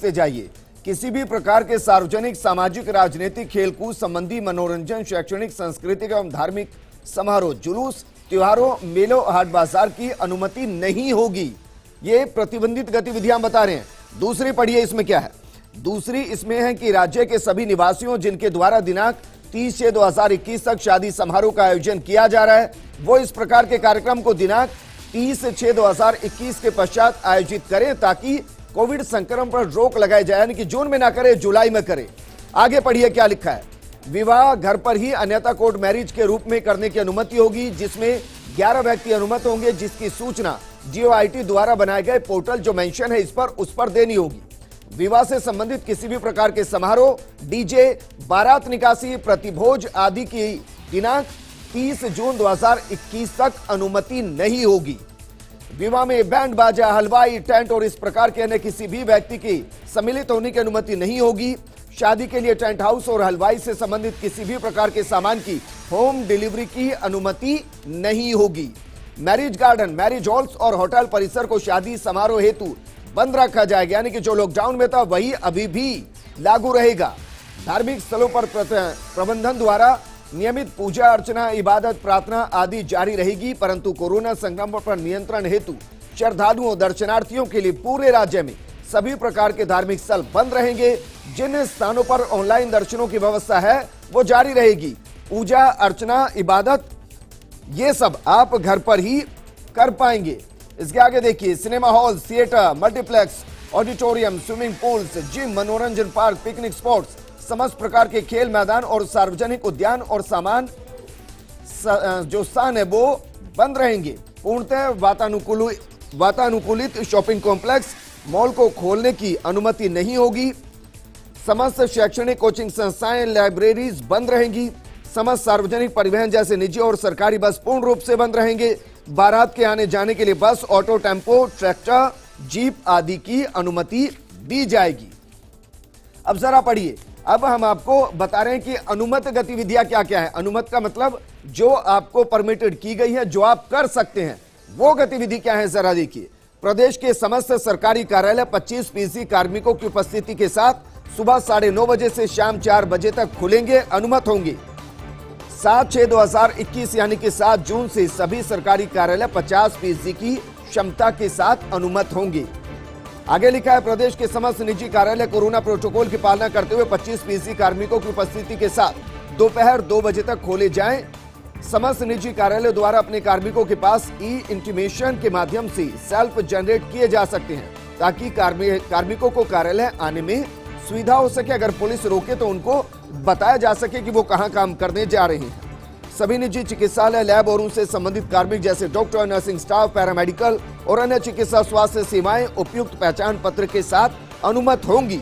से जाइए। किसी भी प्रकार के सार्वजनिक, सामाजिक, राजनीतिक, खेलकूद संबंधी, मनोरंजन, शैक्षणिक, सांस्कृतिक एवं धार्मिक समारोह, जुलूस, त्योहारों, मेलों, हाट बाजार की अनुमति नहीं होगी। ये प्रतिबंधित गतिविधियां बता रहे हैं। दूसरी पढ़िए इसमें क्या है। दूसरी इसमें है कि राज्य के सभी निवासियों जिनके द्वारा दिनांक 30/6/2021 तक शादी समारोह का आयोजन किया जा रहा है, वो इस प्रकार के कार्यक्रम को दिनांक 30/6/2021 के पश्चात आयोजित करें, ताकि कोविड संक्रमण पर रोक लगाई जाए। यानी कि जून में ना करे, जुलाई में करे। आगे पढ़िए क्या लिखा है। विवाह घर पर ही अन्यथा कोर्ट मैरिज के रूप में करने की अनुमति होगी, जिसमें 11 व्यक्ति अनुमत होंगे, जिसकी सूचना GOIT द्वारा बनाए गए पोर्टल जो मेंशन है उस पर देनी होगी। विवाह से संबंधित किसी भी प्रकार के समारोह, डीजे, बारात निकासी, प्रतिभोज आदि की दिनांक 30 जून 2021 तक अनुमति नहीं होगी। विवाह में बैंड बाजा, हलवाई, टेंट और इस प्रकार के अन्य किसी भी व्यक्ति की सम्मिलित होने की अनुमति नहीं होगी। शादी के लिए टेंट हाउस और हलवाई से संबंधित किसी भी प्रकार के सामान की होम डिलीवरी की अनुमति नहीं होगी। मैरिज गार्डन, मैरिज हॉल्स और होटल परिसर को शादी समारोह हेतु बंद रखा जाएगा। यानी कि जो लॉकडाउन में था वही अभी भी लागू रहेगा। धार्मिक स्थलों पर प्रबंधन द्वारा नियमित पूजा अर्चना, इबादत, प्रार्थना आदि जारी रहेगी, परंतु कोरोना संक्रमण पर नियंत्रण हेतु श्रद्धालुओं, दर्शनार्थियों के लिए पूरे राज्य में सभी प्रकार के धार्मिक स्थल बंद रहेंगे। जिन स्थानों पर ऑनलाइन दर्शनों की व्यवस्था है वो जारी रहेगी। पूजा अर्चना, इबादत, ये सब आप घर पर ही कर पाएंगे। इसके आगे देखिए, cinema hall, theatre, multiplex, auditorium, swimming pools, gym, मनोरंजन पार्क, पिकनिक स्पॉट्स, समस्त प्रकार के खेल मैदान और सार्वजनिक उद्यान और सामान जो स्थान है वो बंद रहेंगे। पूर्णतः वातानुकूलित शॉपिंग कॉम्प्लेक्स, मॉल को खोलने की अनुमति नहीं होगी। समस्त शैक्षणिक कोचिंग संस्थाएं, लाइब्रेरीज बंद रहेंगी। समस्त सार्वजनिक परिवहन जैसे निजी और सरकारी बस पूर्ण रूप से बंद रहेंगे। बारात के आने जाने के लिए बस, ऑटो, टेम्पो, ट्रैक्टर, जीप आदि की अनुमति दी जाएगी। अब जरा पढ़िए। अब हम आपको बता रहे हैं कि अनुमत गतिविधियां क्या क्या है। अनुमत का मतलब जो आपको परमिटेड की गई है, जो आप कर सकते हैं, वो गतिविधि क्या है, जरा देखिए। प्रदेश के समस्त सरकारी कार्यालय 25% कार्मिकों की उपस्थिति के साथ सुबह 9:30 बजे से शाम 4 बजे तक खुलेंगे, अनुमत होंगे। 7/6/2021 यानी कि 7 जून से सभी सरकारी कार्यालय 50% की क्षमता के साथ अनुमत होंगे। आगे लिखा है, प्रदेश के समस्त निजी कार्यालय कोरोना प्रोटोकॉल की पालना करते हुए 25% कार्मिकों की उपस्थिति के साथ दोपहर 2 बजे तक खोले जाएं। समस्त निजी कार्यालय द्वारा अपने कार्मिकों के पास इंटीमेशन के माध्यम से सेल्फ जनरेट किए जा सकते हैं, ताकि कार्मिकों को कार्यालय आने में सुविधा हो सके। अगर पुलिस रोके तो उनको बताया जा सके कि वो कहां काम करने जा रहे हैं। सभी निजी चिकित्सालय, लैब और उनसे संबंधित कार्मिक जैसे डॉक्टर, नर्सिंग स्टाफ, पैरामेडिकल और अन्य चिकित्सा स्वास्थ्य सेवाएं उपयुक्त पहचान पत्र के साथ अनुमत होंगी।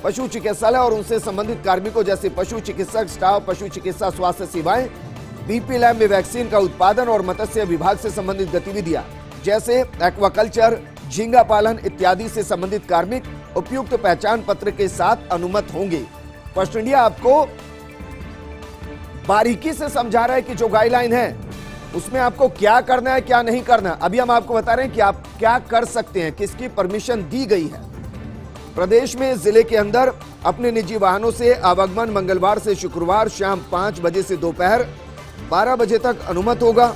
पशु चिकित्सालय और उनसे संबंधित कार्मिकों जैसे पशु चिकित्सक स्टाफ, पशु चिकित्सा स्वास्थ्य सेवाएं, बीपी लैब में वैक्सीन का उत्पादन और मत्स्य विभाग से संबंधित गतिविधियां जैसे एक्वाकल्चर, झींगा पालन इत्यादि से संबंधित कार्मिक उपयुक्त पहचान पत्र के साथ अनुमत होंगे। फर्स्ट इंडिया आपको बारीकी से समझा रहा है कि जो गाइडलाइन है उसमें आपको क्या करना है, क्या नहीं करना। अभी हम आपको बता रहे हैं कि आप क्या कर सकते हैं, किसकी परमिशन दी गई है। प्रदेश में जिले के अंदर अपने निजी वाहनों से आवागमन मंगलवार से शुक्रवार शाम 5 बजे से दोपहर 12 बजे तक अनुमत होगा।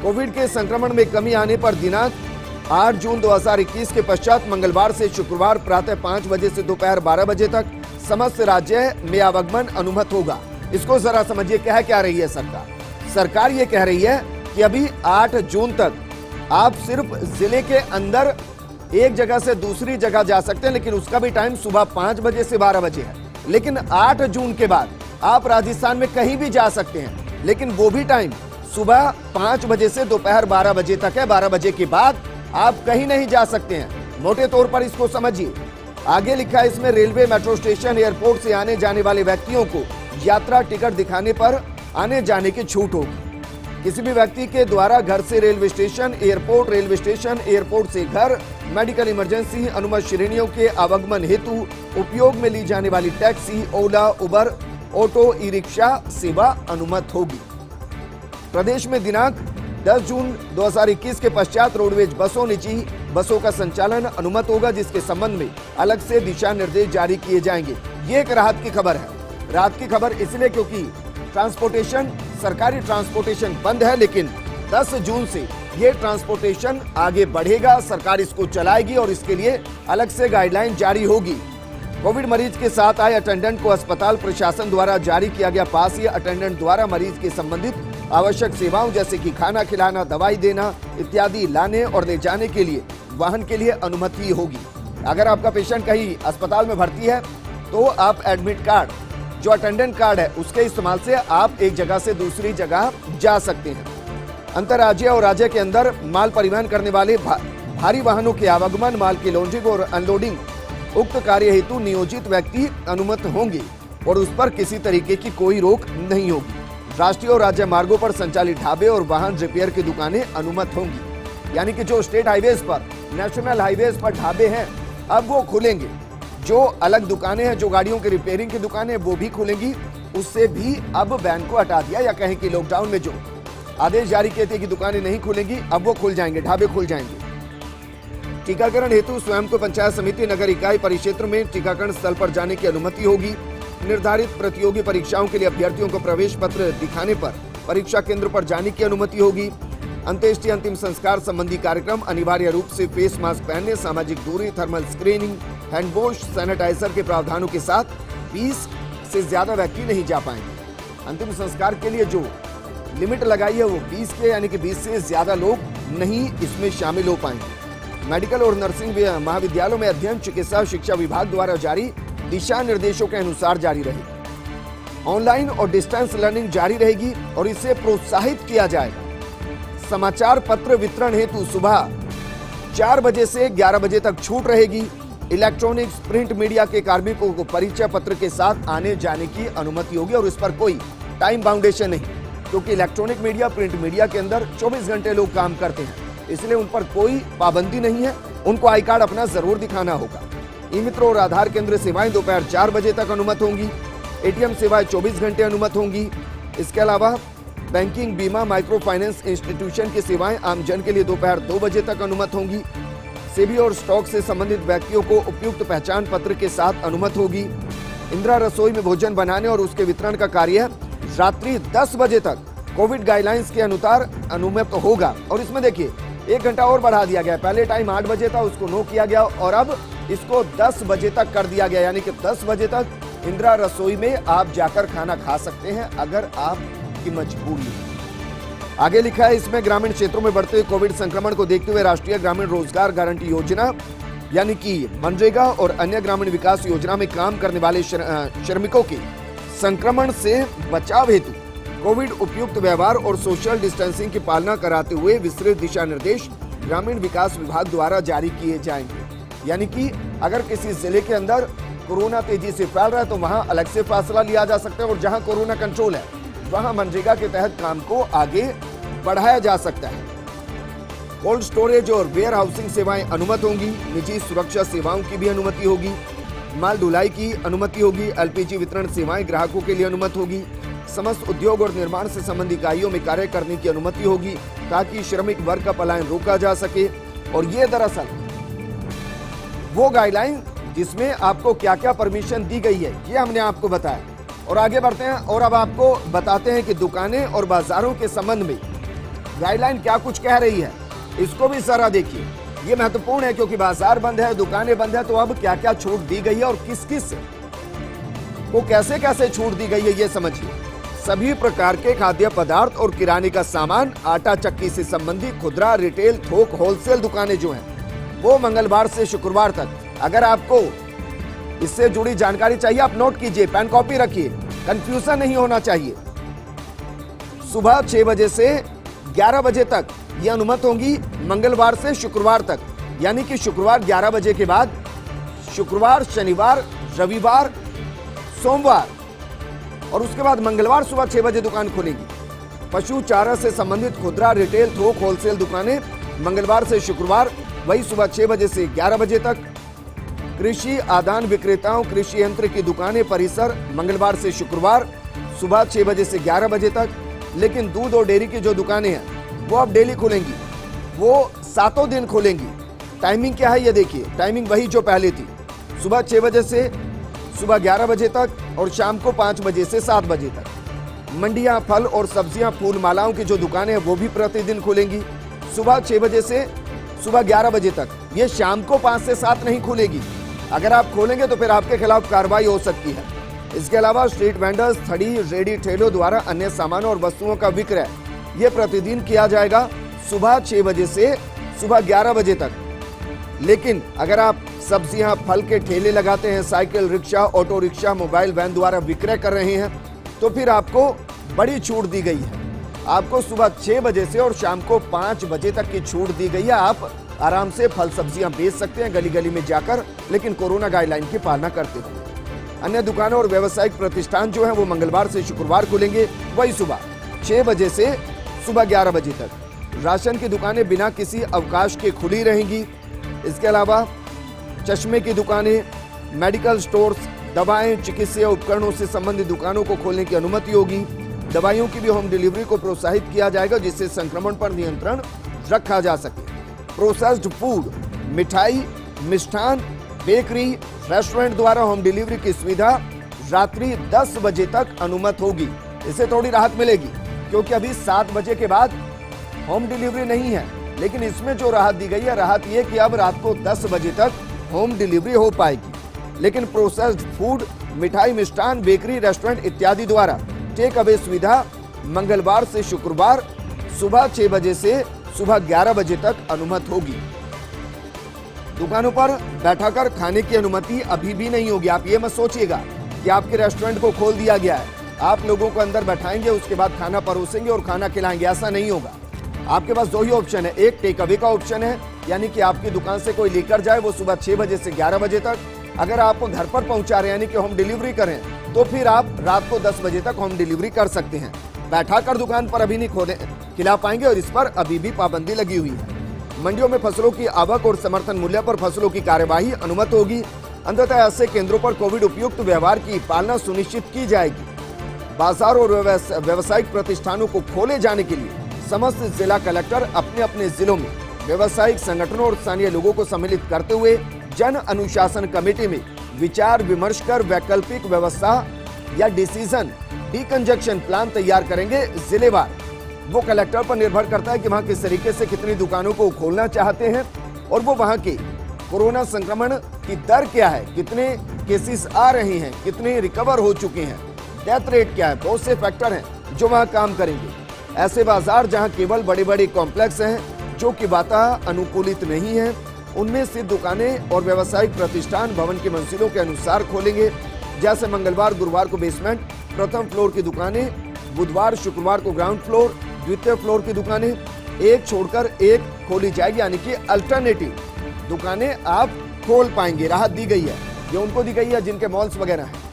कोविड के संक्रमण में कमी आने पर दिनांक 8 जून 2021 के पश्चात मंगलवार से शुक्रवार प्रातः 5 बजे से दोपहर 12 बजे तक समस्त राज्य में आवागमन अनुमत होगा। इसको जरा समझिए, क्या रही है सरकार। सरकार ये कह रही है कि अभी 8 जून तक आप सिर्फ जिले के अंदर एक जगह से दूसरी जगह जा सकते हैं, लेकिन उसका भी टाइम सुबह 5 बजे से 12 बजे है। लेकिन 8 जून के बाद आप राजस्थान में कहीं भी जा सकते हैं, लेकिन वो भी टाइम सुबह 5 बजे से दोपहर 12 बजे तक है। 12 बजे के बाद आप कहीं नहीं जा सकते हैं। मोटे तौर पर इसको समझिए। आगे लिखा है इसमें, रेलवे, मेट्रो स्टेशन, एयरपोर्ट से आने जाने वाले व्यक्तियों को यात्रा टिकट दिखाने पर आने जाने की छूट होगी। किसी भी व्यक्ति के द्वारा घर से रेलवे स्टेशन, एयरपोर्ट से घर, मेडिकल इमरजेंसी अनुमत श्रेणियों के आवागमन हेतु उपयोग में ली जाने वाली टैक्सी, ओला, उबर, ऑटो, ई रिक्शा सेवा अनुमत होगी। प्रदेश में दिनांक 10 जून 2021 के पश्चात रोडवेज बसों, निजी बसों का संचालन अनुमत होगा, जिसके संबंध में अलग से दिशा निर्देश जारी किए जाएंगे। ये एक राहत की खबर है। राहत की खबर इसलिए क्योंकि ट्रांसपोर्टेशन, सरकारी ट्रांसपोर्टेशन बंद है, लेकिन 10 जून से ये ट्रांसपोर्टेशन आगे बढ़ेगा। सरकार इसको चलाएगी और इसके लिए अलग से गाइडलाइन जारी होगी। कोविड मरीज के साथ आए अटेंडेंट को अस्पताल प्रशासन द्वारा जारी किया गया पास। ये अटेंडेंट द्वारा मरीज के संबंधित आवश्यक सेवाओं जैसे कि खाना खिलाना, दवाई देना इत्यादि लाने और ले जाने के लिए वाहन के लिए अनुमति होगी। अगर आपका पेशेंट कहीं अस्पताल में भर्ती है तो आप एडमिट कार्ड, जो अटेंडेंट कार्ड है, उसके इस्तेमाल से आप एक जगह से दूसरी जगह जा सकते हैं। अंतर्राज्यीय और राज्य के अंदर माल परिवहन करने वाले भारी वाहनों के आवागमन, माल की लोडिंग और अनलोडिंग उक्त कार्य हेतु नियोजित व्यक्ति अनुमत होंगे और उस पर किसी तरीके की कोई रोक नहीं होगी। राष्ट्रीय और राज्य मार्गों पर संचालित ढाबे और वाहन रिपेयर की दुकानें अनुमत होंगी। यानी कि जो स्टेट हाईवेज पर, नेशनल हाईवेज पर ढाबे हैं अब वो खुलेंगे। जो अलग दुकानें हैं, जो गाड़ियों की रिपेयरिंग की दुकानें, वो भी खुलेंगी। उससे भी अब बैन को हटा दिया, या कहें कि लॉकडाउन में जो आदेश जारी किए थे कि दुकानें नहीं खुलेंगी, अब वो खुल जाएंगे, ढाबे खुल जाएंगे। टीकाकरण हेतु स्वयं को पंचायत समिति, नगर इकाई, परिक्षेत्र में टीकाकरण स्थल पर जाने की अनुमति होगी। निर्धारित प्रतियोगी परीक्षाओं के लिए अभ्यर्थियों को प्रवेश पत्र दिखाने पर परीक्षा केंद्र पर जाने की अनुमति होगी। अंत्येष्टि, अंतिम संस्कार संबंधी कार्यक्रम अनिवार्य रूप से फेस मास्क पहनने, सामाजिक दूरी, thermal screening, hand wash, sanitizer के प्रावधानों के साथ 20 से ज्यादा व्यक्ति नहीं जा पाएंगे। अंतिम संस्कार के लिए जो लिमिट लगाई है वो 20 के, यानी कि 20 से ज्यादा लोग नहीं इसमें शामिल हो पाएंगे। मेडिकल और नर्सिंग महाविद्यालयों में अध्ययन चिकित्सा शिक्षा विभाग द्वारा जारी दिशा निर्देशों के अनुसार जारी रहेगी। ऑनलाइन और डिस्टेंस लर्निंग जारी रहेगी और इसे प्रोत्साहित किया जाएगा। समाचार पत्र वितरण हेतु सुबह 4 बजे से 11 बजे तक छूट रहेगी। इलेक्ट्रॉनिक्स, प्रिंट मीडिया के कार्मिकों को परिचय पत्र के साथ आने जाने की अनुमति होगी और इस पर कोई टाइम बाउंडेशन नहीं, क्योंकि इलेक्ट्रॉनिक मीडिया, प्रिंट मीडिया के अंदर 24 घंटे लोग काम करते हैं, इसलिए उन पर कोई पाबंदी नहीं है। उनको आई कार्ड अपना जरूर दिखाना होगा। ई मित्र और आधार केंद्र सेवाएं दोपहर 4 बजे तक अनुमत होंगी। एटीएम सेवाएं 24 घंटे अनुमत होंगी। इसके अलावा बैंकिंग, बीमा, माइक्रो फाइनेंस इंस्टीट्यूशन की सेवाएं आमजन के लिए दोपहर 2 बजे तक अनुमत होंगी। सेबी और स्टॉक से संबंधित व्यक्तियों को उपयुक्त पहचान पत्र के साथ अनुमत होगी। इंदिरा रसोई में भोजन बनाने और उसके वितरण का कार्य रात्रि 10 बजे तक कोविड गाइडलाइंस के अनुसार अनुमत होगा। और इसमें देखिए 1 घंटा और बढ़ा दिया गया। पहले टाइम 8 बजे था, उसको नो किया गया और अब इसको 10 बजे तक कर दिया गया, यानी कि 10 बजे तक इंदिरा रसोई में आप जाकर खाना खा सकते हैं अगर आपकी मजबूरी है। आगे लिखा है इसमें, ग्रामीण क्षेत्रों में बढ़ते कोविड संक्रमण को देखते हुए राष्ट्रीय ग्रामीण रोजगार गारंटी योजना यानी कि मनरेगा और अन्य ग्रामीण विकास योजना में काम करने वाले श्रमिकों के संक्रमण से बचाव हेतु कोविड उपयुक्त व्यवहार और सोशल डिस्टेंसिंग की पालना कराते हुए विस्तृत दिशा निर्देश ग्रामीण विकास विभाग द्वारा जारी किए जाएंगे। यानी कि अगर किसी जिले के अंदर कोरोना तेजी से फैल रहा है तो वहां अलग से फासला लिया जा सकता है और जहां कोरोना कंट्रोल है वहां मनरेगा के तहत काम को आगे बढ़ाया जा सकता है। कोल्ड स्टोरेज और वेयर हाउसिंग सेवाएं अनुमत होंगी। निजी सुरक्षा सेवाओं की भी अनुमति होगी। माल ढुलाई की अनुमति होगी। एलपीजी वितरण सेवाएं ग्राहकों के लिए अनुमत होगी। समस्त उद्योग और निर्माण से संबंधित इकाइयों में कार्य करने की अनुमति होगी ताकि श्रमिक वर्ग का पलायन रोका जा सके। और ये दरअसल वो गाइडलाइन जिसमें आपको क्या क्या परमिशन दी गई है ये हमने आपको बताया। और आगे बढ़ते हैं और अब आपको बताते हैं कि दुकानें और बाजारों के संबंध में गाइडलाइन क्या कुछ कह रही है। इसको भी जरा देखिए, ये महत्वपूर्ण है क्योंकि बाजार बंद है, दुकानें बंद है, तो अब क्या क्या छूट दी गई है और किस किस को कैसे कैसे छूट दी गई है ये समझिए। सभी प्रकार के खाद्य पदार्थ और किराने का सामान, आटा चक्की से संबंधित खुदरा, रिटेल, थोक, होलसेल दुकानें जो हैं वो मंगलवार से शुक्रवार तक। अगर आपको इससे जुड़ी जानकारी चाहिए आप नोट कीजिए, पेन कॉपी रखिए, कंफ्यूजन नहीं होना चाहिए। सुबह 6 बजे से 11 बजे तक ये अनुमत होंगी मंगलवार से शुक्रवार तक, यानी कि शुक्रवार 11 बजे के बाद शुक्रवार, शनिवार, रविवार, सोमवार और उसके बाद मंगलवार सुबह 6 बजे दुकान खुलेगी। पशु चारा से संबंधित खुदरा, रिटेल, थोक, होलसेल दुकानें मंगलवार से शुक्रवार वही सुबह 6 बजे से 11 बजे तक। कृषि आदान विक्रेताओं, कृषि यंत्र की दुकानें, परिसर मंगलवार से शुक्रवार सुबह 6 बजे से 11 बजे तक। लेकिन दूध और डेयरी की जो दुकानें हैं वो अब डेली खुलेंगी, वो 7 दिन खुलेंगी। टाइमिंग क्या है ये देखिए, टाइमिंग वही जो पहले थी, सुबह 6 बजे से सुबह 11 बजे तक और शाम को 5 बजे से 7 बजे तक। मंडियां, फल और सब्जियां, फूल मालाओं की जो दुकानें हैं वो भी प्रतिदिन खुलेंगी, सुबह 6 बजे से सुबह 11 बजे तक। ये शाम को 5 से 7 नहीं खुलेगी। अगर आप खोलेंगे तो फिर आपके खिलाफ कार्रवाई हो सकती है। इसके अलावा स्ट्रीट वेंडर्स, थड़ी, रेडी ठेलों द्वारा अन्य सामानों और वस्तुओं का विक्रय ये प्रतिदिन किया जाएगा सुबह 6 बजे से सुबह 11 बजे तक। लेकिन अगर आप सब्जियां, फल के ठेले लगाते हैं, cycle, rickshaw, auto rickshaw, mobile van द्वारा विक्रय कर रहे हैं तो फिर आपको बड़ी छूट दी गई है। आपको सुबह 6 बजे से और शाम को 5 बजे तक की छूट दी गई है। आप आराम से फल सब्जियां बेच सकते हैं गली गली में जाकर, लेकिन कोरोना गाइडलाइन की पालना करते हुए। अन्य दुकानों और व्यावसायिक प्रतिष्ठान जो हैं वो मंगलवार से शुक्रवार खुलेंगे, वही सुबह 6 बजे से सुबह 11 बजे तक। राशन की दुकानें बिना किसी अवकाश के खुली रहेंगी। इसके अलावा चश्मे की दुकानें, मेडिकल स्टोर्स, दवाएं, चिकित्सा उपकरणों से संबंधित दुकानों को खोलने की अनुमति होगी। दवाइयों की भी होम डिलीवरी को प्रोत्साहित किया जाएगा, जिससे संक्रमण पर नियंत्रण रखा जा सके। प्रोसेस्ड फूड, मिठाई, मिष्ठान, बेकरी, रेस्टोरेंट द्वारा होम डिलीवरी की सुविधा रात्रि 10 बजे तक अनुमत होगी। इससे थोड़ी राहत मिलेगी क्योंकि अभी 7 बजे के बाद होम डिलीवरी नहीं है, लेकिन इसमें जो राहत दी गई है, राहत ये कि अब रात को 10 बजे तक होम डिलीवरी हो पाएगी। लेकिन प्रोसेस्ड फूड, मिठाई, मिष्ठान, बेकरी, रेस्टोरेंट इत्यादि द्वारा टेक अवे सुविधा मंगलवार से शुक्रवार सुबह 6 बजे से सुबह 11 बजे तक अनुमत होगी। दुकानों पर बैठाकर खाने की अनुमति अभी भी नहीं होगी। आप ये मत सोचिएगा कि आपके रेस्टोरेंट को खोल दिया गया है, आप लोगों को अंदर बैठाएंगे, उसके बाद खाना परोसेंगे और खाना खिलाएंगे, ऐसा नहीं होगा। आपके पास दो ही ऑप्शन है, एक टेक अवे का ऑप्शन है, यानी कि आपकी दुकान से कोई लेकर जाए, वो सुबह 6 बजे से 11 बजे तक। अगर आप घर पर पहुंचा रहे हैं, यानी कि होम डिलीवरी करें, तो फिर आप रात को 10 बजे तक होम डिलीवरी कर सकते हैं। बैठाकर दुकान पर अभी नहीं खोले खिला पाएंगे और इस पर अभी भी पाबंदी लगी हुई है। मंडियों में फसलों की आवक और समर्थन मूल्य पर फसलों की कार्यवाही अनुमत होगी। अंततः ऐसे केंद्रों पर कोविड उपयुक्त व्यवहार की पालना सुनिश्चित की जाएगी। बाजार और व्यवसायिक प्रतिष्ठानों को खोले जाने के लिए समस्त जिला कलेक्टर अपने अपने जिलों में व्यवसायिक संगठनों और स्थानीय लोगों को सम्मिलित करते हुए जन अनुशासन कमेटी में विचार विमर्श कर वैकल्पिक व्यवस्था या डिसीजन डिकंजक्शन प्लान तैयार करेंगे जिलेवार। वो कलेक्टर पर निर्भर करता है कि वहां किस तरीके से कितनी दुकानों को खोलना चाहते हैं और वो वहां के कोरोना संक्रमण की दर क्या है, कितने केसेस आ रहे हैं, कितने रिकवर हो चुके हैं, डेथ रेट क्या है, बहुत से फैक्टर हैं जो वहां काम करेंगे। ऐसे बाजार जहां केवल बड़े बड़े कॉम्प्लेक्स हैं जो कि वातानुकूलित नहीं है, उनमें से दुकानें और व्यावसायिक प्रतिष्ठान भवन की मंजिलों के अनुसार खोलेंगे। जैसे मंगलवार गुरुवार को बेसमेंट, प्रथम फ्लोर की दुकानें, बुधवार शुक्रवार को ग्राउंड फ्लोर, द्वितीय फ्लोर की दुकानें एक छोड़कर एक खोली जाएगी, यानी कि अल्टरनेटिव दुकानें आप खोल पाएंगे। राहत दी गई है, ये उनको दी गई है जिनके मॉल्स वगैरह हैं।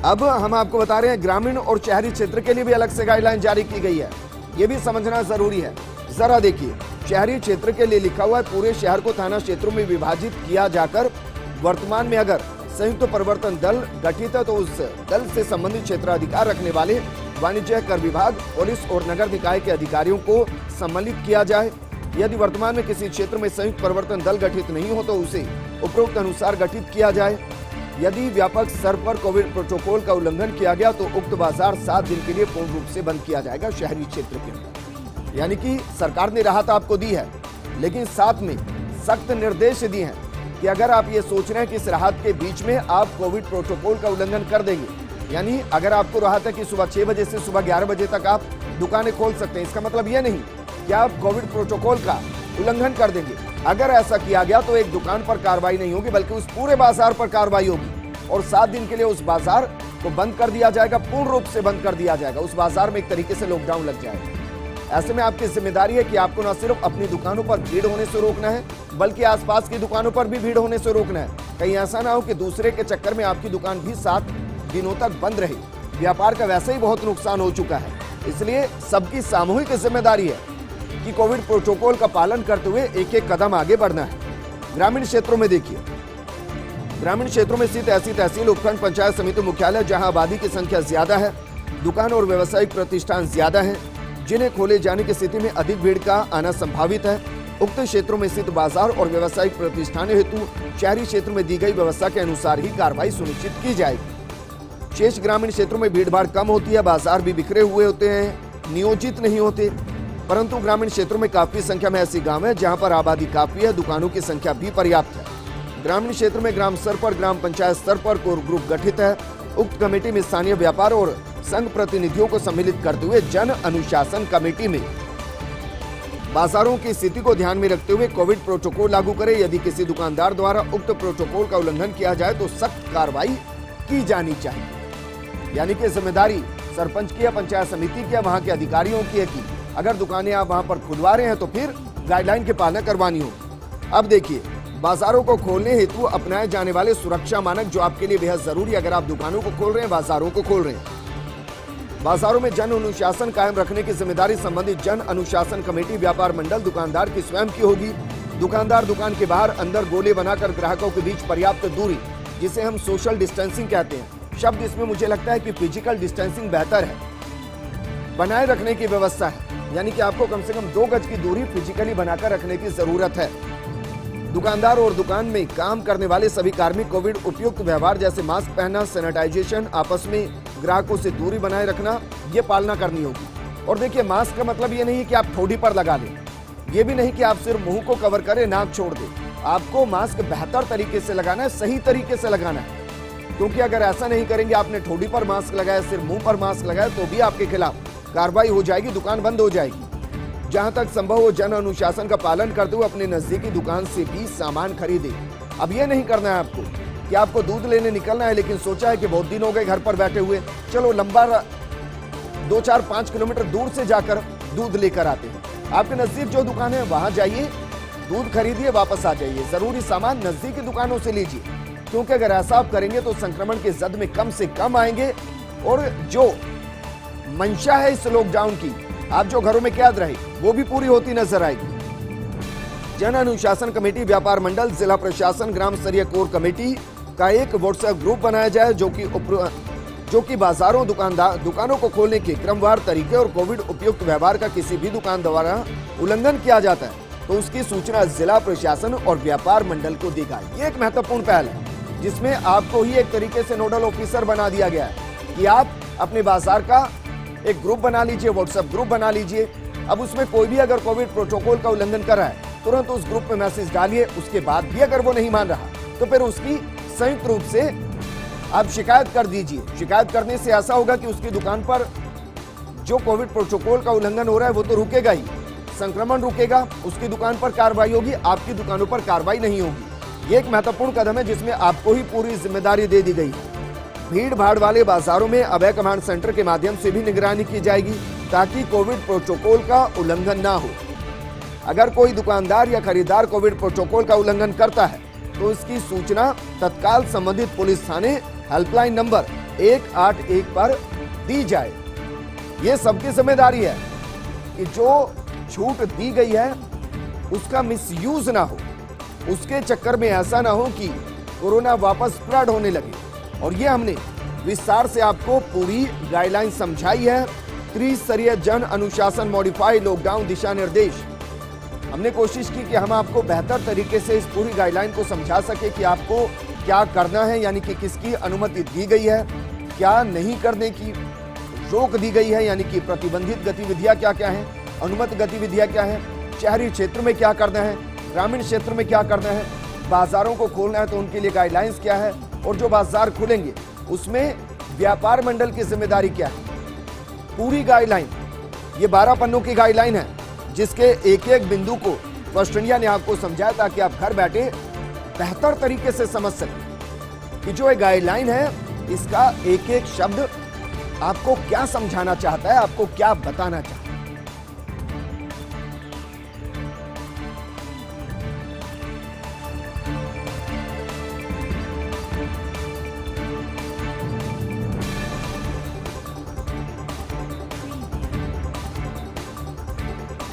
अब हम आपको बता रहे हैं ग्रामीण और शहरी क्षेत्र के लिए भी अलग से गाइडलाइन जारी की गई है, ये भी समझना जरूरी है। जरा देखिए, शहरी क्षेत्र के लिए लिखा हुआ है पूरे शहर को थाना क्षेत्रों में विभाजित किया जाकर वर्तमान में अगर संयुक्त परिवर्तन दल गठित है तो उस दल से संबंधित क्षेत्राधिकार रखने वाले वाणिज्य, कर विभाग, पुलिस और नगर निकाय के अधिकारियों को सम्मिलित किया जाए। यदि वर्तमान में किसी क्षेत्र में संयुक्त परिवर्तन दल गठित नहीं हो तो उसे उपरोक्त अनुसार गठित किया जाए। यदि व्यापक स्तर पर कोविड प्रोटोकॉल का उल्लंघन किया गया तो उक्त बाजार 7 दिन के लिए पूर्ण रूप से बंद किया जाएगा शहरी क्षेत्र के अंदर। यानी कि सरकार ने राहत आपको दी है, लेकिन साथ में सख्त निर्देश दिए हैं कि अगर आप ये सोच रहे हैं कि इस राहत के बीच में आप कोविड प्रोटोकॉल का उल्लंघन कर देंगे, यानी अगर आपको राहत है कि सुबह 6 बजे से सुबह 11 बजे तक आप दुकानें खोल सकते हैं, इसका मतलब ये नहीं कि आप कोविड प्रोटोकॉल का उल्लंघन कर देंगे। अगर ऐसा किया गया तो एक दुकान पर कार्रवाई नहीं होगी, बल्कि उस पूरे बाजार पर कार्रवाई होगी और 7 दिन के लिए उस बाजार को बंद कर दिया जाएगा, पूर्ण रूप से बंद कर दिया जाएगा। उस बाजार में एक तरीके से लॉकडाउन लग जाएगा। ऐसे में आपकी जिम्मेदारी है कि आपको न सिर्फ अपनी दुकानों पर भीड़ होने से रोकना है, बल्कि आसपास की दुकानों पर भी भीड़ होने से रोकना है। कहीं ऐसा ना हो कि दूसरे के चक्कर में आपकी दुकान भी 7 दिनों तक बंद रहे। व्यापार का वैसे ही बहुत नुकसान हो चुका है, इसलिए सबकी सामूहिक जिम्मेदारी है कि कोविड प्रोटोकॉल का पालन करते हुए एक एक कदम आगे बढ़ना है। ग्रामीण क्षेत्रों में देखिए, ग्रामीण क्षेत्रों में स्थित ऐसी तहसील, उपखंड पंचायत समिति मुख्यालय जहां आबादी की संख्या ज्यादा है, दुकान और व्यावसायिक प्रतिष्ठान ज्यादा हैं, जिन्हें खोले जाने की स्थिति में अधिक भीड़ का आना संभावित है, उक्त क्षेत्रों में स्थित बाजार और व्यावसायिक प्रतिष्ठानों हेतु शहरी क्षेत्र में दी गई व्यवस्था के अनुसार ही कार्रवाई सुनिश्चित की जाएगी। शेष ग्रामीण क्षेत्रों में भीड़ भाड़ कम होती है, बाजार भी बिखरे हुए होते हैं, नियोजित नहीं होते, परंतु ग्रामीण क्षेत्रों में काफी संख्या में ऐसी गांव है जहां पर आबादी काफी है, दुकानों की संख्या भी पर्याप्त है। ग्रामीण क्षेत्र में ग्राम स्तर पर, ग्राम पंचायत स्तर पर कोर ग्रुप गठित है। उक्त कमेटी में स्थानीय व्यापार और संघ प्रतिनिधियों को सम्मिलित करते हुए जन अनुशासन कमेटी में बाजारों की स्थिति को ध्यान में रखते हुए कोविड प्रोटोकॉल लागू करे। यदि किसी दुकानदार द्वारा उक्त प्रोटोकॉल का उल्लंघन किया जाए तो सख्त कार्रवाई की जानी चाहिए। यानी कि जिम्मेदारी सरपंच की या पंचायत समिति की या वहां के अधिकारियों की है कि अगर दुकानें आप वहां पर खुलवा रहे हैं तो फिर गाइडलाइन की पालना करवानी होगी। अब देखिए, बाजारों को खोलने हेतु अपनाए जाने वाले सुरक्षा मानक जो आपके लिए बेहद जरूरी है। अगर आप दुकानों को खोल रहे हैं, बाजारों को खोल रहे हैं, बाजारों में जन अनुशासन कायम रखने की जिम्मेदारी संबंधित जन अनुशासन कमेटी, व्यापार मंडल, दुकानदार की स्वयं की होगी। दुकानदार दुकान के बाहर अंदर गोले बनाकर ग्राहकों के बीच पर्याप्त दूरी, जिसे हम सोशल डिस्टेंसिंग कहते हैं, शब्द इसमें मुझे लगता है कि फिजिकल डिस्टेंसिंग बेहतर है, बनाए रखने की व्यवस्था है। यानी कि आपको कम से कम 2 गज की दूरी फिजिकली बनाकर रखने की जरूरत है। दुकानदार और दुकान में काम करने वाले सभी कार्मिक कोविड उपयुक्त व्यवहार जैसे मास्क पहनना, सैनिटाइजेशन, आपस में ग्राहकों से दूरी बनाए रखना, ये पालना करनी होगी। और देखिए, मास्क का मतलब ये नहीं है कि आप ठोड़ी पर लगा लें, ये भी नहीं कि आप सिर्फ मुंह को कवर करें, नाक छोड़ दें। आपको मास्क बेहतर तरीके से लगाना है, सही तरीके से लगाना है, क्योंकि अगर ऐसा नहीं करेंगे, आपने ठोड़ी पर मास्क लगाया, सिर्फ मुंह पर मास्क लगाया, तो भी आपके खिलाफ कार्रवाई हो जाएगी, दुकान बंद हो जाएगी। जहां तक संभव हो जन अनुशासन का पालन करते हुए अपने नजदीकी दुकान से भी सामान खरीदे। अब ये नहीं करना है आपको कि आपको दूध लेने निकलना है, लेकिन सोचा है कि बहुत दिन हो गए घर पर बैठे हुए, चलो लंबा 2, 4, 5 किलोमीटर दूर से जाकर दूध लेकर आते हैं। आपके नजदीक जो दुकान है वहां जाइए, दूध खरीदिए, वापस आ जाइए। जरूरी सामान नजदीकी दुकानों से लीजिए, क्योंकि अगर ऐसा आप करेंगे तो संक्रमण के जद में कम से कम आएंगे और जो मंशा है इस लॉकडाउन की, आप जो घरों में कैद रहे, वो भी पूरी होती नजर आएगी। जन अनुशासन कमेटी, व्यापार मंडल, जिला प्रशासन, ग्राम स्तरीय कोर कमेटी का एक व्हाट्सएप ग्रुप बनाया जाए जो कि बाजारों, दुकानों को खोलने के क्रमवार तरीके और कोविड उपयुक्त व्यवहार का किसी भी दुकान द्वारा उल्लंघन किया जाता है तो उसकी सूचना जिला प्रशासन और व्यापार मंडल को देगा। ये एक महत्वपूर्ण पहल है जिसमें आपको ही एक तरीके से नोडल ऑफिसर बना दिया गया है कि आप अपने बाजार का एक ग्रुप बना लीजिए, व्हाट्सएप ग्रुप बना लीजिए। अब उसमें कोई भी अगर कोविड प्रोटोकॉल का उल्लंघन कर रहा है, तुरंत उस ग्रुप में मैसेज डालिए। उसके बाद भी अगर वो नहीं मान रहा तो फिर उसकी संयुक्त रूप से आप शिकायत कर दीजिए। शिकायत करने से ऐसा होगा कि उसकी दुकान पर जो कोविड प्रोटोकॉल का उल्लंघन हो रहा है वो तो रुकेगा ही, संक्रमण रुकेगा, उसकी दुकान पर कार्रवाई होगी, आपकी दुकानों पर कार्रवाई नहीं होगी। ये एक महत्वपूर्ण कदम है जिसमें आपको ही पूरी जिम्मेदारी दे दी गई है। भीड़ भाड़ वाले बाजारों में अभय कमांड सेंटर के माध्यम से भी निगरानी की जाएगी ताकि कोविड प्रोटोकॉल का उल्लंघन ना हो। अगर कोई दुकानदार या खरीदार कोविड प्रोटोकॉल का उल्लंघन करता है तो इसकी सूचना तत्काल संबंधित पुलिस थाने हेल्पलाइन नंबर 181 पर दी जाए। ये सबकी जिम्मेदारी है कि जो छूट दी गई है उसका मिसयूज ना हो, उसके चक्कर में ऐसा ना हो कि कोरोना वापस स्प्रेड होने लगे। और ये हमने विस्तार से आपको पूरी गाइडलाइन समझाई है। त्रिस्तरीय जन अनुशासन मॉडिफाइड लॉकडाउन दिशा निर्देश, हमने कोशिश की कि हम आपको बेहतर तरीके से इस पूरी गाइडलाइन को समझा सके कि आपको क्या करना है, यानी कि किसकी अनुमति दी गई है, क्या नहीं करने की रोक दी गई है, यानी कि प्रतिबंधित गतिविधियां क्या क्या हैं, अनुमत गतिविधियां क्या हैं, शहरी क्षेत्र में क्या करना है, ग्रामीण क्षेत्र में क्या करना है, बाजारों को खोलना है तो उनके लिए गाइडलाइंस क्या है, और जो बाजार खुलेंगे उसमें व्यापार मंडल की जिम्मेदारी क्या है। पूरी गाइडलाइन, ये 12 पन्नों की गाइडलाइन है जिसके एक एक बिंदु को फर्स्ट इंडिया ने आपको समझाया ताकि आप घर बैठे बेहतर तरीके से समझ सकें कि जो ये गाइडलाइन है इसका एक एक शब्द आपको क्या समझाना चाहता है, आपको क्या बताना चाहता है।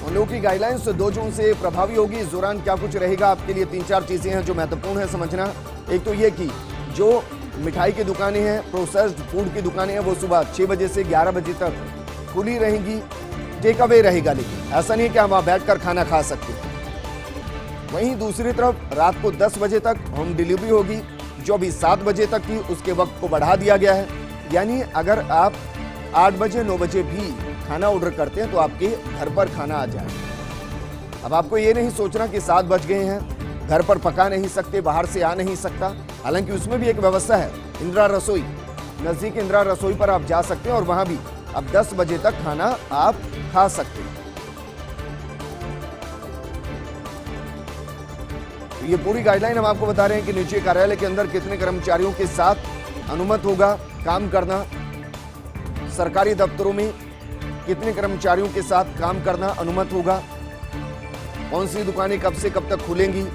लोगों की गाइडलाइंस 2 जून से प्रभावी होगी। इस दौरान क्या कुछ रहेगा आपके लिए 3-4 चीजें हैं जो महत्वपूर्ण है समझना। एक तो ये कि जो मिठाई की दुकानें हैं, प्रोसेस्ड फूड की दुकानें हैं, वो सुबह 6 बजे से 11 बजे तक खुली रहेंगी। टेक अवे रहेगा, लेकिन ऐसा नहीं कि हम वहां बैठकर खाना खा सकते हैं। वहीं दूसरी तरफ रात को 10 बजे तक होम डिलीवरी होगी, जो अभी 7 बजे तक थी उसके वक्त को बढ़ा दिया गया है। यानी अगर आप 8 बजे 9 बजे भी खाना ऑर्डर करते हैं तो आपके घर पर खाना आ जाए। अब आपको ये नहीं सोचना कि 7 बज गए हैं, घर पर पका नहीं सकते, बाहर से आ नहीं सकता। हालांकि उसमें भी एक व्यवस्था है, इंदिरा रसोई, नजदीक इंदिरा रसोई पर आप जा सकते हैं और वहां भी अब 10 बजे तक खाना आप खा सकते हैं। तो ये पूरी गाइडलाइन हम आपको बता रहे हैं कि निजी कार्यालय के अंदर कितने कर्मचारियों के साथ अनुमत होगा काम करना, सरकारी दफ्तरों में कितने कर्मचारियों के साथ काम करना अनुमत होगा, कौन सी दुकानें कब से कब तक खुलेंगी।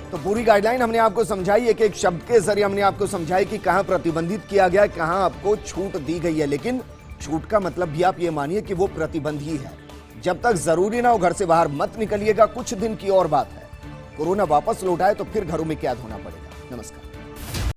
तो पूरी गाइडलाइन हमने आपको समझाई, एक एक शब्द के जरिए हमने आपको समझाई कि कहां प्रतिबंधित किया गया, कहां आपको छूट दी गई है। लेकिन छूट का मतलब भी आप ये मानिए कि वो प्रतिबंध ही है। जब तक जरूरी ना हो घर से बाहर मत निकलिएगा। कुछ दिन की और बात है, कोरोना वापस लौटाए तो फिर घरों में कैद होना पड़ेगा। नमस्कार।